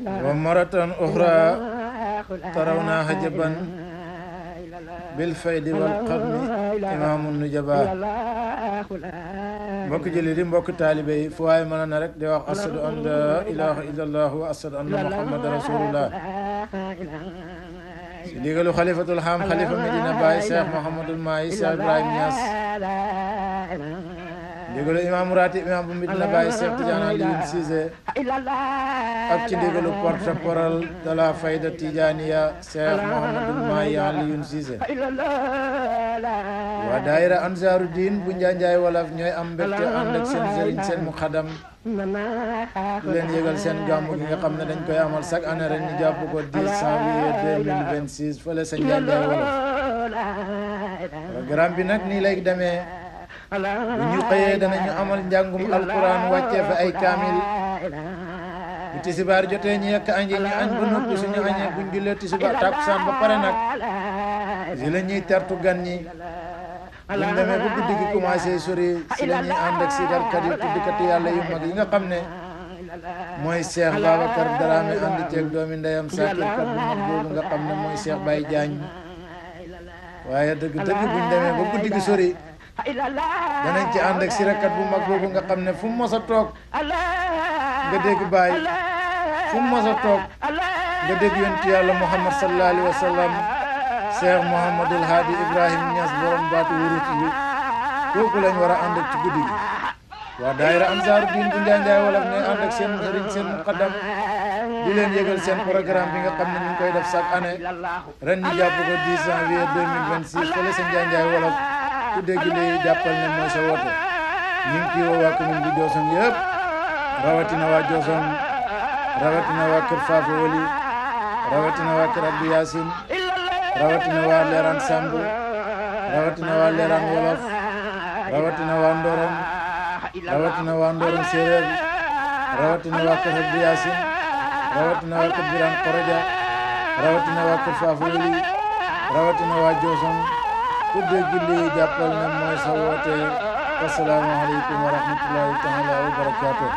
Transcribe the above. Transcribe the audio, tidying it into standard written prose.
ومرة أخرى ترون هجبا بالفيد والقرن إمام النجباء mbokk jullit yi mbokk taalibe yi fu waay mën na rek di wax ashadu an la ilaha illallah wa ashadu anna muhammadan rasulullah si digalu xalifatul xam xalifa Medina Baye Cheikh Mouhamadul Mahi Cheikh Ibrahim Niass ndigalu imam ratib imam bu Medina Baye Cheikh Tidiane Alioune Cissé ak ci ndigalu porte-parole de la fayda Tidianiya Cheikh Mouhamadul Mahi Alioune Cissé waa daayira Ansaaru Diin bu Njaanjaay Wolof ñooy am mbégte ànd ak seen sëriñ seen muxadam di leen yëgal seen gàmmu gi nga xam ne dañ koy amal chaque année ren ñu jàpp ko 10 janvier 2026 fële sa Njaanjaay Wolof programme bi nag nii lay demee bu ñu xëyee danañu amal njàngum alquran wàccee fa ay kaamil bu tisibaar jotee ñu yekk añ yi ñu añ ba noppi suñu añee buñ jullee tisibaar takkusaan ba pare nag si la ñuy tertu gan ñi buñ demee ba guddi gi commencé sori si la ñuy ànd ak sikarkat yi tuddkati yàlla yu mag yi nga xam ne mooy Cheikh Babacar Dramé ànd ceeg doomi ndeyam sakirkat bu mag boobu nga xam ne mooy Cheikh Baye Diagne waaye dëgg buñ demee ba guddi gi sori danañ ci ànd ak sirakat bu mag boobu nga xam ne fu mu mos a toog nga dégg Baye fu mu mos a toog nga dégg yonent yàlla Muhammad sallallahu alayhi wa sallam Cheikh Mouhamadul Hadi Ibrahim Niass borom baatu wurut yi kooku lañ war a ànd ak ci guddi gi waa daayira Ansaaru Diin bu Njaanjaay Wolof ne ànd ak seen sëriñ seen muqaddam di leen yëgal seen programme bi nga xam ne ñu ngi koy def chaque année ren ñu jàpp ko 10 janvier 2026 fële sa Njaanjaay Wolof ku dégg lii jàppal ne mooy sa woote ñu ngi ciy woo waa commune bu Diossone yëpp rawatina waa Diossone rawatina waa Kër Fafa Wali rawatina waa Kër Abdou Yacine rawatina waa Leeraan Samb rawatina waa Leeraan Wolof rawatina waa Ndorong rawatina waa Ndorong Séeréer rawatina waa Kër Abdou Yacine rawatina waa Kër Birane Koroja rawatina waa Kër Fafa Wali rawatina waa Diossone ku dégg lii jàppal ne mooy sa woote. Assalaamu aleykum wa rahmatullahi taala wa barakaatuh.